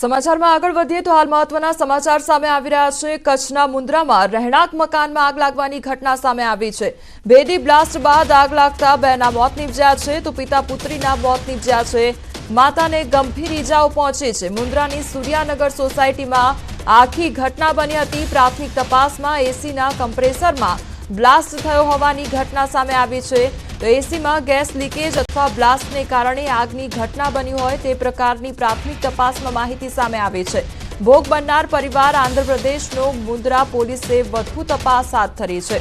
સમાચારમાં આગળ વધીએ તો હાલ મહત્વના સમાચાર સામે આવી રહ્યા છે। કચ્છના મુન્દ્રામાં રહેણાંક મકાનમાં આગ લાગવાની ઘટના સામે આવી છે। ભેદી બ્લાસ્ટ બાદ આગ લાગતા બેના મોત નીપજ્યા છે તો પિતા પુત્રીના મોત નીપજ્યા છે। માતાને ગંભીર ઈજાઓ પહોંચી છે। મુન્દ્રાની સૂર્યાનગર સોસાયટીમાં આખી ઘટના બની હતી। પ્રાથમિક તપાસમાં એસીના કમ્પ્રેસરમાં બ્લાસ્ટ થયો હોવાની ઘટના સામે આવી છે। તો એસીમાં ગેસ લીકેજ અથવા બ્લાસ્ટને કારણે આગની ઘટના બની હોય તે પ્રકારની પ્રાથમિક તપાસમાં માહિતી સામે આવી છે। ભોગ બનનાર પરિવાર આંધ્રપ્રદેશનો મુન્દ્રા પોલીસે વધુ તપાસ હાથ ધરી છે।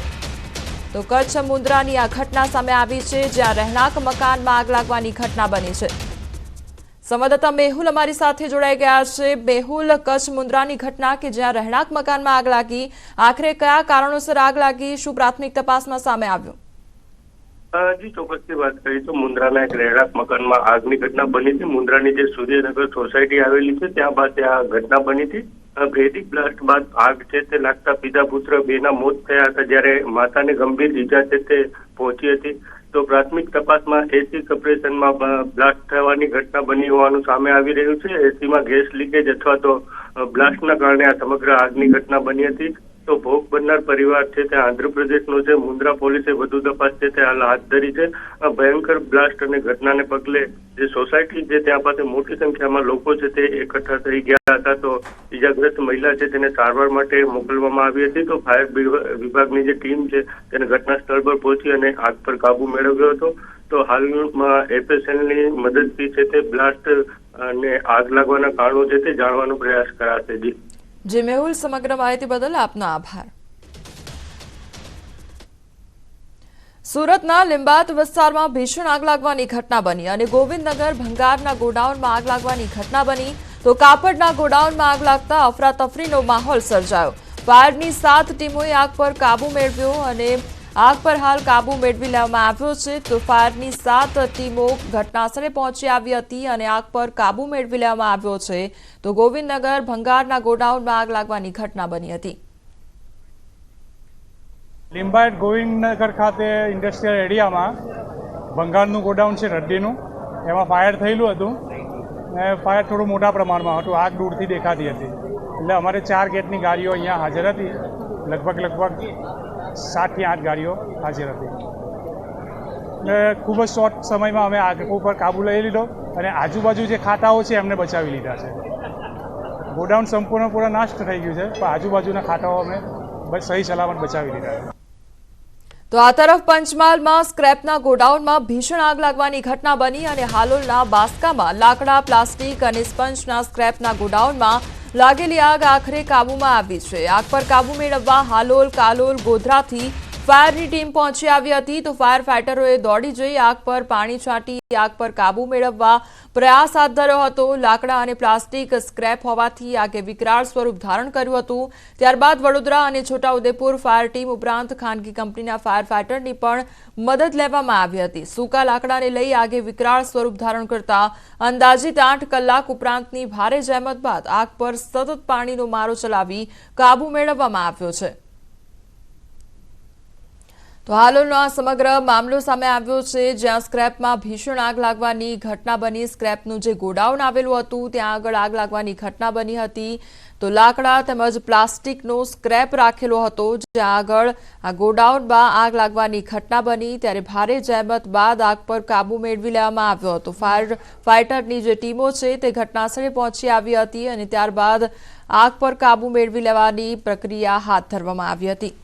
તો કચ્છ મુન્દ્રાની આ ઘટના સામે આવી છે જ્યાં રહેણાંક મકાનમાં આગ લાગવાની ઘટના બની છે। સંવાદદાતા મેહુલ અમારી સાથે જોડાઈ ગયા છે। મેહુલ, કચ્છ મુન્દ્રાની ઘટના કે જ્યાં રહેણાંક મકાનમાં આગ લાગી, આખરે કયા કારણોસર આગ લાગી, શું પ્રાથમિક તપાસમાં સામે આવ્યું? જી ચોક્કસથી વાત કરીએ તો મુન્દ્રાના એક રહેણાંક મકાનમાં આગની ઘટના બની હતી। મુન્દ્રાની જે સૂર્યનગર સોસાયટી આવેલી છે ત્યાં બાદ આ ઘટના બની હતી। ભેદી બ્લાસ્ટ બાદ આગ છે તે લાગતા પિતા પુત્ર બેના મોત થયા હતા, જ્યારે માતાને ગંભીર ઈજા છે તે પહોંચી હતી। તો પ્રાથમિક તપાસમાં એસી કમ્પ્રેશનમાં બ્લાસ્ટ થવાની ઘટના બની હોવાનું સામે આવી રહ્યું છે। એસીમાં ગેસ લીકેજ અથવા તો બ્લાસ્ટના કારણે આ સમગ્ર આગની ઘટના બની હતી। તો ભોગ બનનાર પરિવાર છે તે આંધ્રપ્રદેશનો છે। મુન્દ્રા પોલીસે વધુ તપાસ છે તે હાલ હાથ ધરી છે। ભયંકર બ્લાસ્ટ અને ઘટનાને પગલે જે સોસાયટી છે ત્યાં પાસે મોટી સંખ્યામાં લોકો છે તે એકઠા થઈ ગયા હતા। તો ઈજાગ્રસ્ત મહિલા છે તેને સારવાર માટે મોકલવામાં આવી હતી। તો ફાયર વિભાગની જે ટીમ છે તેને ઘટના સ્થળ પર પહોંચી અને આગ પર કાબુ મેળવ્યો હતો। તો હાલમાં એફએસએલની મદદથી છે તે બ્લાસ્ટ અને આગ લાગવાના કારણો છે તે જાણવાનો પ્રયાસ કરાશે। જી મેહુલ, સમગ્ર માહિતી બદલ આપનો આભાર। સુરતના લીંબાયત વિસ્તારમાં ભીષણ આગ લાગવાની ઘટના બની અને ગોવિંદનગર ભંગારના ગોડાઉનમાં આગ લાગવાની ઘટના બની તો કાપડના ગોડાઉનમાં આગ લાગતા અફરાતફરીનો માહોલ સર્જાયો। ફાયરની 7 ટીમોએ આગ પર કાબુ મેળવ્યો અને આગ પર હાલ કાબુ મેળવી લેવામાં આવ્યો છે। તો ફાયરની 7 ટીમો ઘટનાસ્થળે પહોંચી આવી હતી અને આગ પર કાબુ મેળવી લેવામાં આવ્યો છે। તો ગોવિંદનગર ભંગારના ગોડાઉનમાં આગ લાગવાની ઘટના બની હતી। લીંબાયત ગોવિંદનગર ખાતે ઇન્ડસ્ટ્રીયલ એરિયામાં ભંગારનું ગોડાઉન છે રડ્ડીનું, એમાં ફાયર થયેલું હતું અને ફાયર થોડું મોટા પ્રમાણમાં હતું। આગ દૂરથી દેખાતી હતી એટલે અમારે 4 ગેટની ગાડીઓ અહીંયા હાજર હતી। લગભગ 7 થી 8 ગાડીઓ હાજર હતી અને ખૂબ જ શોર્ટ સમયમાં અમે આગ ઉપર કાબુ લઈ લીધો અને આજુબાજુ જે ખાતાઓ છે એમને બચાવી લીધા છે। ગોડાઉન સંપૂર્ણ નાશ થઈ ગયું છે પણ આજુબાજુના ખાતાઓ અમે સહી સલામત બચાવી લીધા। તો આ તરફ પંચમહાલમાં સ્ક્રેપના ગોડાઉનમાં ભીષણ આગ લાગવાની ઘટના બની અને હાલોલના બાસ્કામાં લાકડા, પ્લાસ્ટિક અને સ્પંજના સ્ક્રેપના ગોડાઉનમાં લાગેલી આગ આખરે કાબૂમાં આવી છે। આગ પર કાબુ મેળવવા હાલોલ, કાલોલ, ગોધરાથી ફાયરની ટીમ પહોંચી આવી હતી। તો ફાયર ફાઇટરોએ દોડી જઈ આગ પર પાણી છાંટી આગ પર કાબુ મેળવવા પ્રયાસ હાથ ધર્યો હતો। લાકડા અને પ્લાસ્ટિક સ્ક્રેપ હોવાથી આગે વિકરાળ સ્વરૂપ ધારણ કર્યું હતું। ત્યારબાદ વડોદરા અને છોટાઉદેપુર ફાયર ટીમ ઉપરાંત ખાનગી કંપનીના ફાયર ફાઇટરની પણ મદદ લેવામાં આવી હતી। સૂકા લાકડાને લઈ આગે વિકરાળ સ્વરૂપ ધારણ કરતા અંદાજિત 8 કલાક ઉપરાંતની ભારે જહેમત બાદ આગ પર સતત પાણીનો મારો ચલાવી કાબુ મેળવવામાં આવ્યો છે। તો હાલોલનો આ સમગ્ર મામલો સામે આવ્યો છે જ્યાં સ્ક્રેપમાં ભીષણ આગ લાગવાની ઘટના બની। સ્ક્રેપનું જે ગોડાઉન આવેલું હતું ત્યાં આગળ આગ લાગવાની ઘટના બની હતી। તો લાકડા તેમજ પ્લાસ્ટિકનો સ્ક્રેપ રાખેલો હતો જ્યાં આગળ આ ગોડાઉનમાં આગ લાગવાની ઘટના બની ત્યારે ભારે જહેમત બાદ આગ પર કાબુ મેળવી લેવામાં આવ્યો હતો। ફાયર ફાઇટરની જે ટીમો છે તે ઘટનાસ્થળે પહોંચી આવી હતી અને ત્યારબાદ આગ પર કાબુ મેળવી લેવાની પ્રક્રિયા હાથ ધરવામાં આવી હતી।